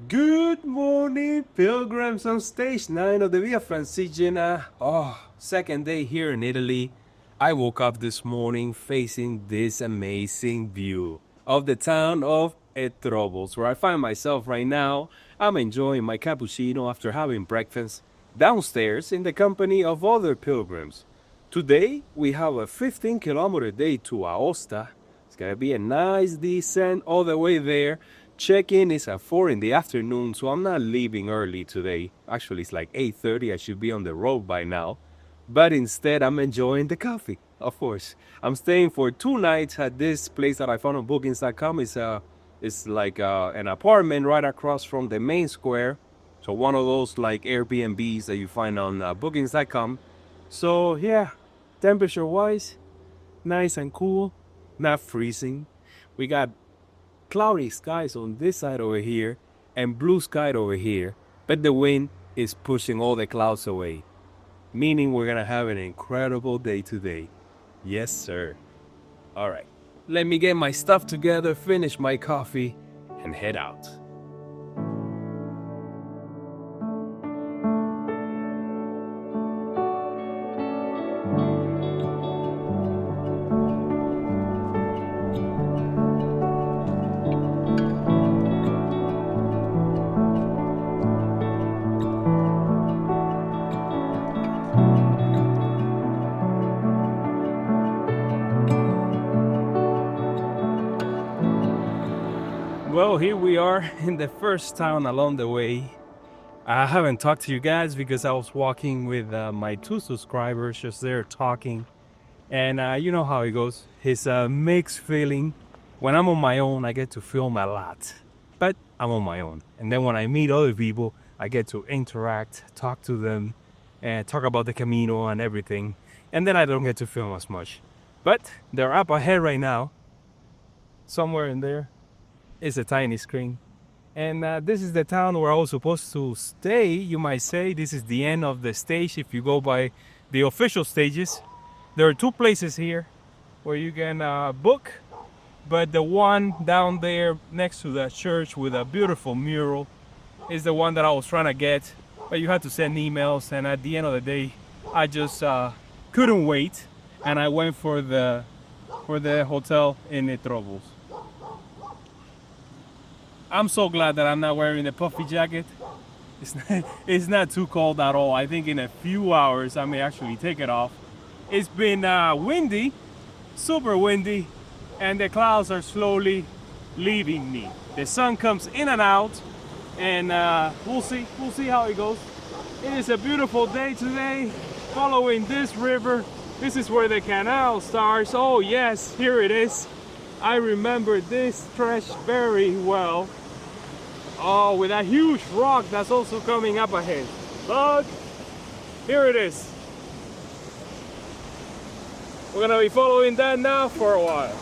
Good morning, pilgrims on stage 9 of the Via Francigena. Second day here in Italy. I woke up this morning facing this amazing view of the town of Étroubles, where I find myself right now. I'm enjoying my cappuccino after having breakfast downstairs in the company of other pilgrims. Today, we have a 15-kilometer day to Aosta. It's gonna be a nice descent all the way there. Check-in is at 4 in the afternoon, so I'm not leaving early today. Actually, it's like 8:30. I should be on the road by now. But instead, I'm enjoying the coffee, of course. I'm staying for 2 nights at this place that I found on bookings.com. It's like an apartment right across from the main square. So one of those like Airbnbs that you find on bookings.com. So yeah, temperature-wise, nice and cool, not freezing. We got cloudy skies on this side over here and blue sky over here, but the wind is pushing all the clouds away, meaning we're gonna have an incredible day today. Yes, sir. All right, let me get my stuff together, finish my coffee, and head out. Well, here we are in the first town along the way. I haven't talked to you guys because I was walking with my 2 subscribers just there talking. And you know how it goes. It's a mixed feeling. When I'm on my own, I get to film a lot. But I'm on my own. And then when I meet other people, I get to interact, talk to them, and talk about the Camino and everything. And then I don't get to film as much. But they're up ahead right now. Somewhere in there. It's a tiny screen. And this is the town where I was supposed to stay, you might say. This is the end of the stage if you go by the official stages. There are 2 places here where you can book, but the one down there next to the church with a beautiful mural is the one that I was trying to get, but you had to send emails, and at the end of the day I just couldn't wait, and I went for the hotel in Étroubles. I'm so glad that I'm not wearing a puffy jacket. It's not too cold at all. I think in a few hours I may actually take it off. It's been windy, super windy, and the clouds are slowly leaving me. The sun comes in and out, and we'll see how it goes. It is a beautiful day today, following this river. This is where the canal starts. Oh yes, here it is. I remember this stretch very well. Oh, with a huge rock that's also coming up ahead. Look, here it is. We're gonna be following that now for a while.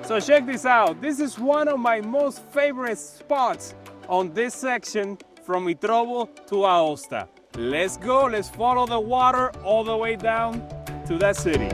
So check this out. This is one of my most favorite spots on this section from Étroubles to Aosta. Let's go, let's follow the water all the way down to that city.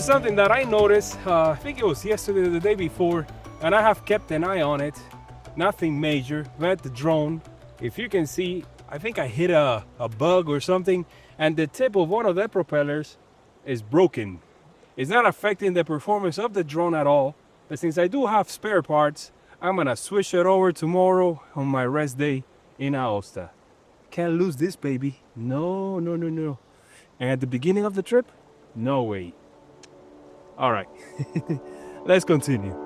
is something that I noticed, I think it was yesterday or the day before, and I have kept an eye on it. Nothing major, but the drone, if you can see, I think I hit a bug or something, and the tip of one of the propellers is broken. It's not affecting the performance of the drone at all, but since I do have spare parts, I'm gonna switch it over tomorrow on my rest day in Aosta. Can't lose this baby. No, no, no, no. And at the beginning of the trip, no way. All right, let's continue.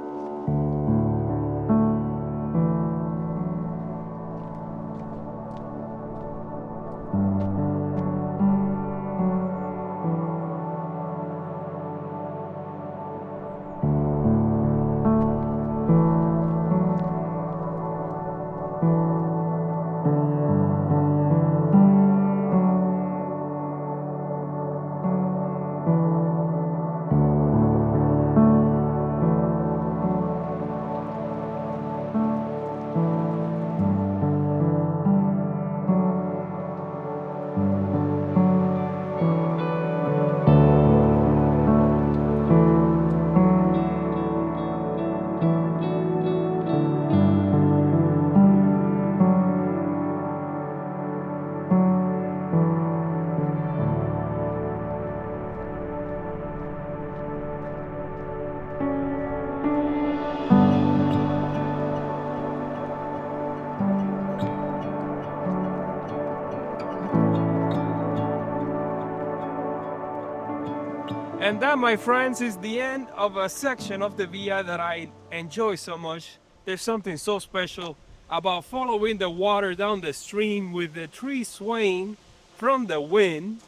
And that, my friends, is the end of a section of the via that I enjoy so much. There's something so special about following the water down the stream with the trees swaying from the wind,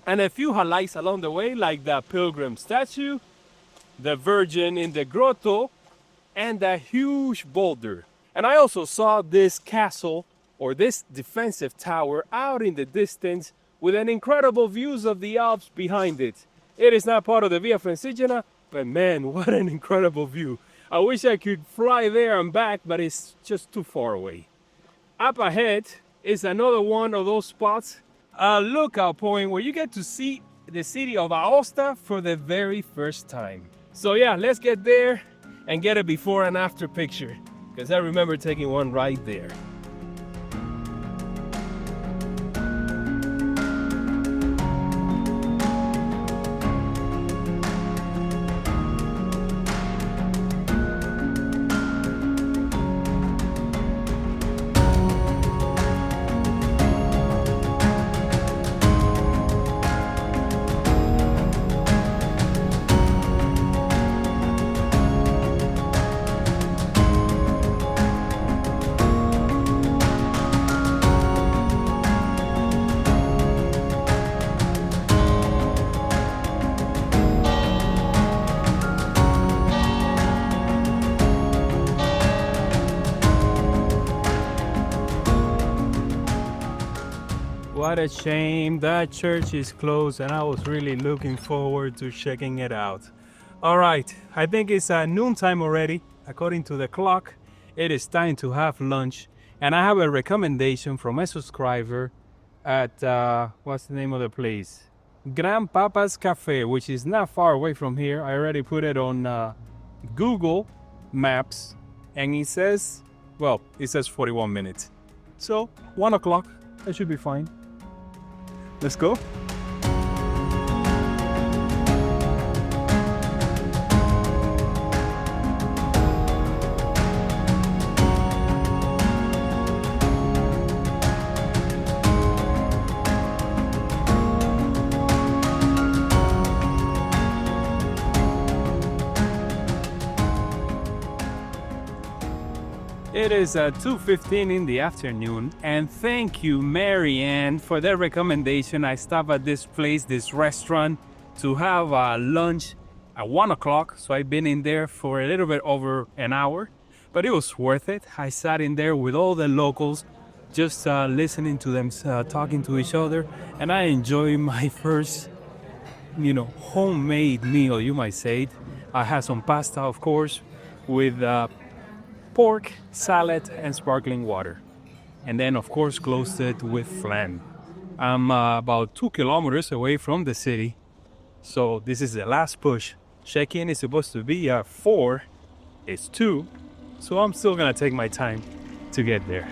and a few highlights along the way, like the pilgrim statue, the Virgin in the grotto, and a huge boulder. And I also saw this castle, or this defensive tower, out in the distance with an incredible views of the Alps behind it. It is not part of the Via Francigena, but man, what an incredible view. I wish I could fly there and back, but it's just too far away. Up ahead is another one of those spots, a lookout point where you get to see the city of Aosta for the very first time. So yeah, let's get there and get a before and after picture, because I remember taking one right there. What a shame that church is closed, and I was really looking forward to checking it out. All right, I think it's noontime already. According to the clock, it is time to have lunch, and I have a recommendation from a subscriber at what's the name of the place? Gran Papas Cafe, which is not far away from here. I already put it on Google Maps, and it says 41 minutes. So 1 o'clock, that should be fine. Let's go. It is 2:15 in the afternoon, and thank you, Marianne, for that recommendation. I stopped at this place, this restaurant, to have lunch at 1 o'clock. So I've been in there for a little bit over an hour, but it was worth it. I sat in there with all the locals, just listening to them talking to each other, and I enjoyed my first, homemade meal, you might say. I had some pasta, of course, with pork, salad, and sparkling water. And then, of course, closed it with flan. I'm about 2 kilometers away from the city, So this is the last push. Check-in is supposed to be at 4. It's 2. So I'm still gonna take my time to get there.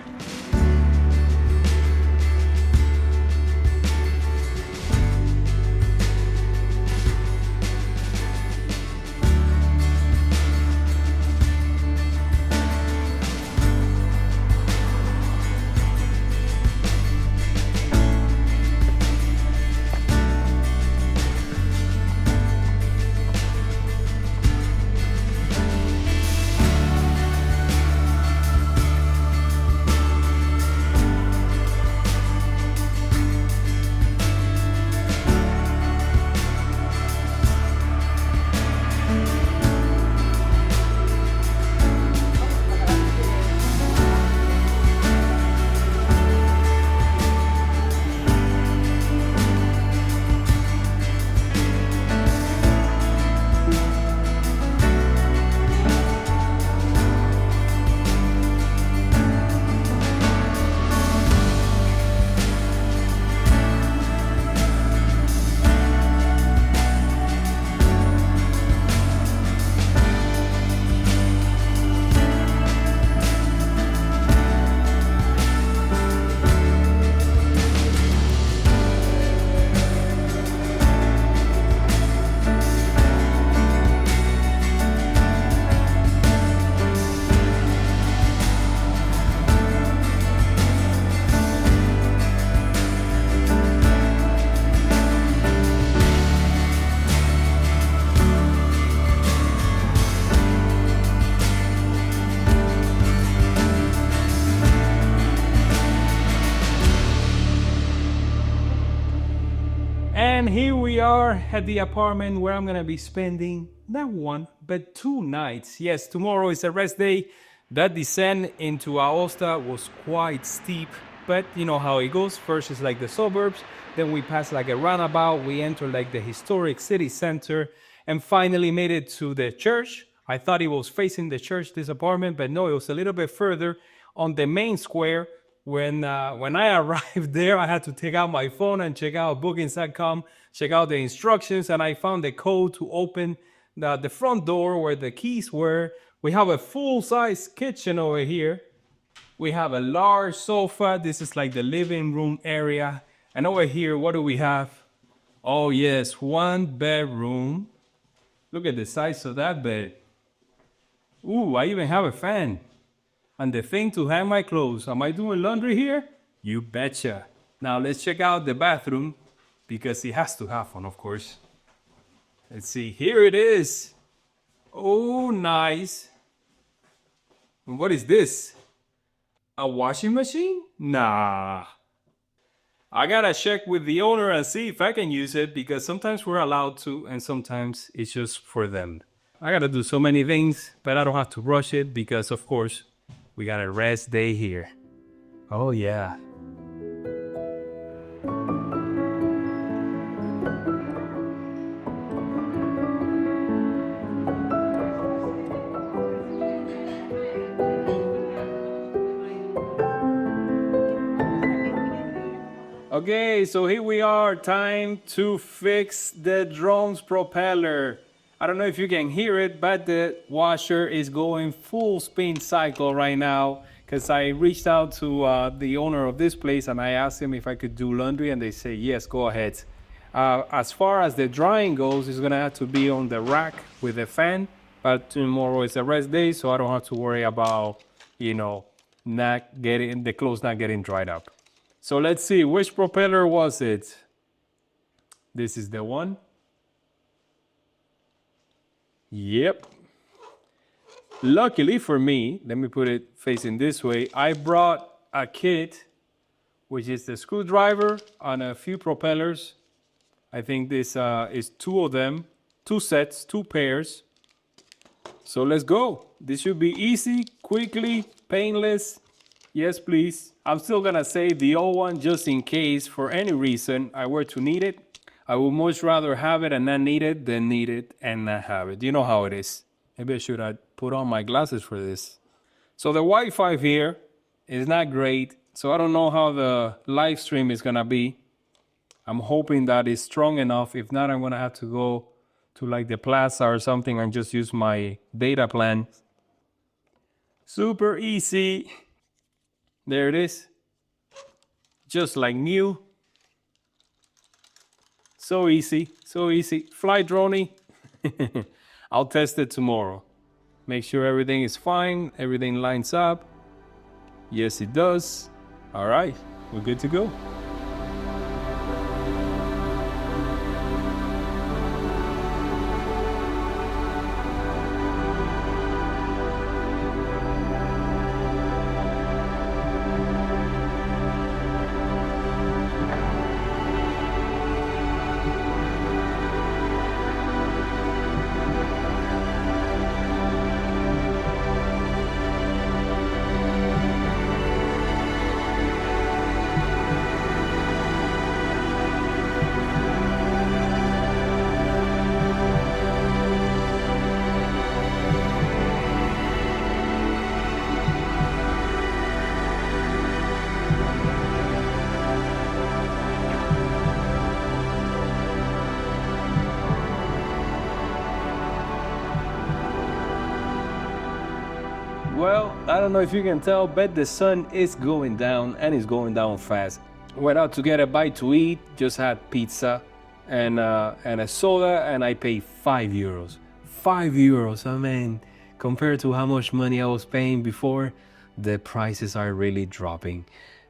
And here we are at the apartment where I'm gonna be spending not 1 but 2 nights. Yes, tomorrow is a rest day. That descent into Aosta was quite steep, but you know how it goes. First is like the suburbs, then we pass like a roundabout, we enter like the historic city center, and finally made it to the church. I thought it was facing the church, this apartment, but no, it was a little bit further on the main square. When I arrived there, I had to take out my phone and check out bookings.com, check out the instructions, and I found the code to open the front door where the keys were. We have a full-size kitchen over here. We have a large sofa. This is like the living room area. And over here, what do we have? Oh yes, 1 bedroom. Look at the size of that bed. Ooh, I even have a fan. And the thing to hang my clothes. Am I doing laundry here? You betcha. Now let's check out the bathroom because it has to have one, of course. Let's see, here it is. Oh, nice. And what is this? A washing machine? Nah. I gotta check with the owner and see if I can use it because sometimes we're allowed to and sometimes it's just for them. I gotta do so many things, but I don't have to rush it because, of course, we got a rest day here. Oh yeah. Okay, so here we are, time to fix the drone's propeller. I don't know if you can hear it, but the washer is going full spin cycle right now because I reached out to the owner of this place and I asked him if I could do laundry and they say, yes, go ahead. As far as the drying goes, it's gonna have to be on the rack with the fan, but tomorrow is a rest day, so I don't have to worry about, you know, the clothes not getting dried up. So let's see, which propeller was it? This is the one. Yep. Luckily for me, let me put it facing this way, I brought a kit, which is the screwdriver and a few propellers. I think this is 2 of them, 2 sets, 2 pairs. So let's go. This should be easy, quickly, painless. Yes, please. I'm still gonna save the old one just in case for any reason I were to need it. I would much rather have it and not need it than need it and not have it. You know how it is. Maybe I should have put on my glasses for this. So the Wi-Fi here is not great. So I don't know how the live stream is gonna be. I'm hoping that it's strong enough. If not, I'm gonna have to go to like the plaza or something and just use my data plan. Super easy. There it is. Just like new. So easy, so easy. Fly droney. I'll test it tomorrow. Make sure everything is fine, everything lines up. Yes, it does. All right, we're good to go. Well, I don't know if you can tell, but the sun is going down and it's going down fast. Went out to get a bite to eat, just had pizza and a soda, and I paid €5. €5, I mean, compared to how much money I was paying before, the prices are really dropping.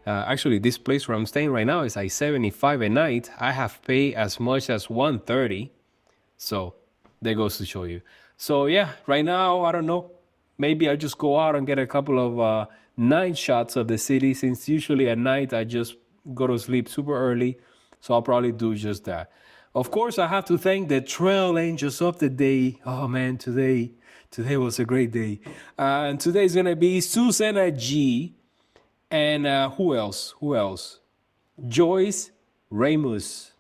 Actually, this place where I'm staying right now is like $75 a night. I have paid as much as $130. So that goes to show you. So yeah, right now, I don't know. Maybe I'll just go out and get a couple of night shots of the city, since usually at night I just go to sleep super early. So I'll probably do just that. Of course, I have to thank the trail angels of the day. Oh man, today was a great day. And today's gonna be Susanna G. And who else? Joyce Ramus.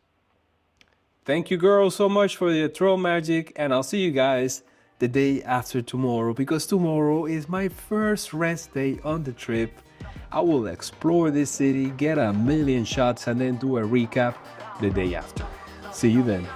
Thank you, girls, so much for the trail magic, and I'll see you guys the day after tomorrow, because tomorrow is my first rest day on the trip. I will explore this city, get a million shots, and then do a recap the day after. See you then.